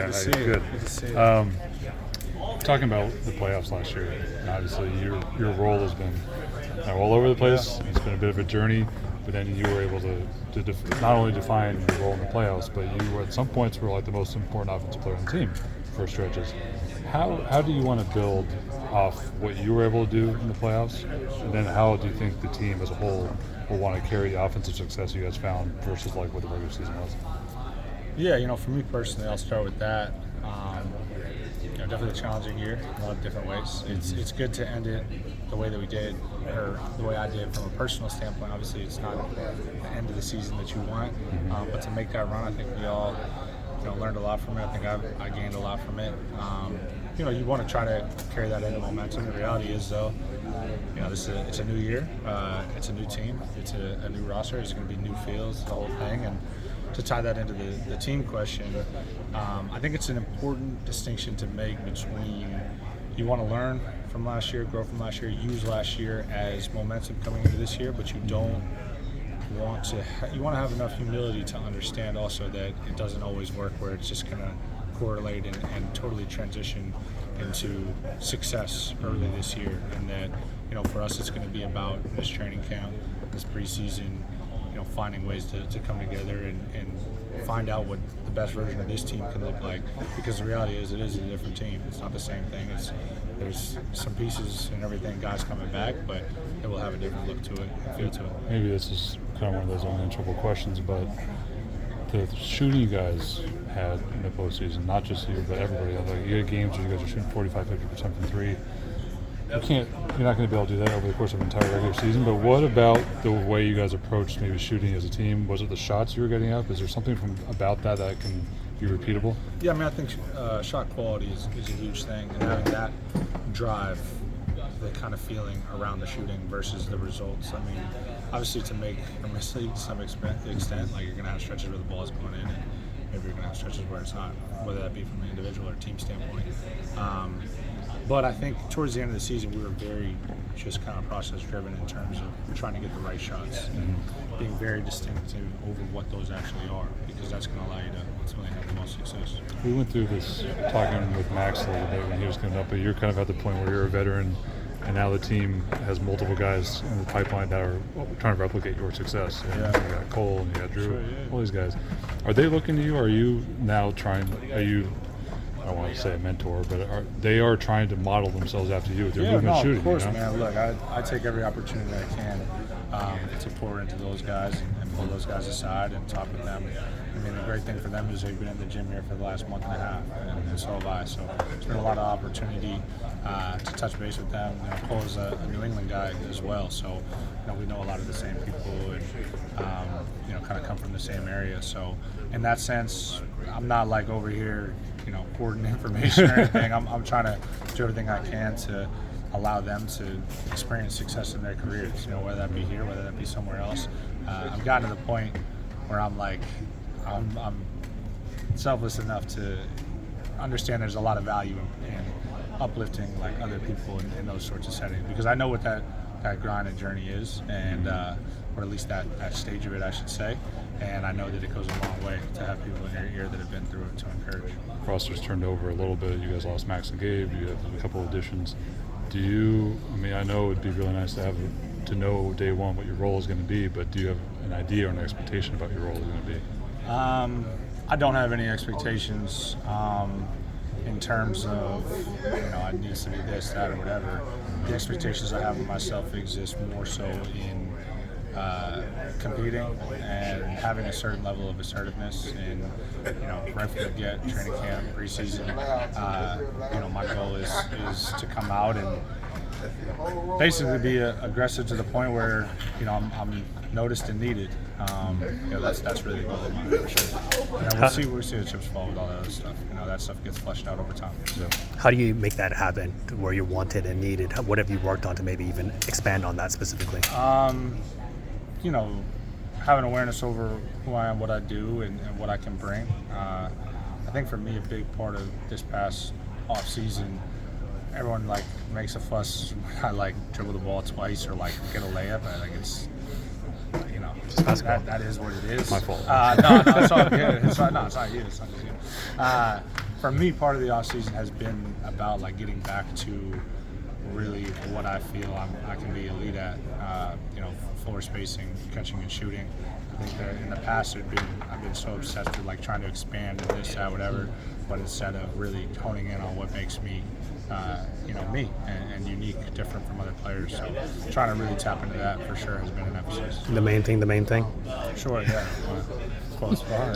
Good to see Good. Good to see it. Talking about the playoffs last year, and obviously your role has been all over the place. Yeah. It's been a bit of a journey, but then you were able to not only define your role in the playoffs, but you were, at some points were like the most important offensive player on the team for stretches. How do you want to build off what you were able to do in the playoffs, and then how do you think the team as a whole will want to carry the offensive success you guys found versus like what the regular season was? Yeah, for me personally, I'll start with that. Definitely a challenging year in a lot of different ways. It's good to end it the way that we did, or the way I did from a personal standpoint. Obviously, it's not the end of the season that you want, but to make that run, I think we all learned a lot from it. I think I gained a lot from it. You want to try to carry that into momentum. The reality is, though, it's a new year. It's a new team. It's a new roster. It's going to be new fields, the whole thing. And to tie that into the team question, I think it's an important distinction to make between you want to learn from last year, grow from last year, use last year as momentum coming into this year, but you don't want to. You want to have enough humility to understand also that it doesn't always work where it's just going to correlate and totally transition into success early this year, and that for us it's going to be about this training camp, this preseason, finding ways to come together and find out what the best version of this team can look like, because the reality is it is a different team. It's not the same thing. There's some pieces and everything, guys coming back, but it will have a different look to it and feel to it. Maybe this is kind of one of those unanswerable questions, but the shooting you guys had in the postseason, not just you, but everybody, like you had games where you guys are shooting 45-50% from three. You're not going to be able to do that over the course of an entire regular season, but what about the way you guys approached maybe shooting as a team? Was it the shots you were getting up? Is there something about that can be repeatable? Yeah, I think shot quality is a huge thing, and having that drive, the kind of feeling around the shooting versus the results. Obviously to make a mistake to some extent, like you're going to have stretches where the ball is going in, and maybe you're going to have stretches where it's not, whether that be from an individual or team standpoint. But I think towards the end of the season, we were very just kind of process-driven in terms of trying to get the right shots and being very distinctive over what those actually are, because that's going to allow you to ultimately have the most success. We went through this talking with Max a little bit when he was coming up, but you're kind of at the point where you're a veteran, and now the team has multiple guys in the pipeline that are trying to replicate your success. And you got Cole and you got Drew, all these guys. Are they looking to you? Are you now I don't want to say a mentor, but they are trying to model themselves after you with their movement shooting? Of course, man. Look, I take every opportunity I can to pour into those guys and pull those guys aside and talk with them. The great thing for them is they've been in the gym here for the last month and a half, and so have I. So there's been a lot of opportunity to touch base with them. Cole is a New England guy as well, so we know a lot of the same people and kind of come from the same area. So in that sense, I'm not like over here hoarding information or anything. I'm trying to do everything I can to allow them to experience success in their careers, whether that be here, whether that be somewhere else. I've gotten to the point where I'm selfless enough to understand there's a lot of value in uplifting like other people in those sorts of settings, because I know what that grind and journey is, and or at least that stage of it, I should say. And I know that it goes a long way to have people in your ear that have been through it to encourage. Roster's turned over a little bit. You guys lost Max and Gabe. You have a couple additions. I know it would be really nice to know day one what your role is going to be, but do you have an idea or an expectation about your role is going to be? I don't have any expectations in terms of, I need to be this, that, or whatever. The expectations I have of myself exist more so in competing and having a certain level of assertiveness and right from the get, training camp, preseason. My goal is to come out and basically be aggressive to the point where I'm noticed and needed. That's really the goal of mine, for sure. We'll see the chips fall with all that other stuff. That stuff gets fleshed out over time. So. How do you make that happen to where you're wanted and needed? What have you worked on to maybe even expand on that specifically? Having awareness over who I am, what I do, and what I can bring. I think for me, a big part of this past off season, everyone makes a fuss when I dribble the ball twice or get a layup. I think it's that is what it is. My fault. No, it's all good. It's not you. It's not just you. for me, part of the off season has been about like getting back to really what I feel I can be elite at. Floor spacing, catching and shooting. I think that in the past I've been so obsessed with like trying to expand and this, that, whatever, but instead of really honing in on what makes me, me and unique, different from other players. So trying to really tap into that for sure has been an emphasis. The main thing. Sure, yeah. Close bar.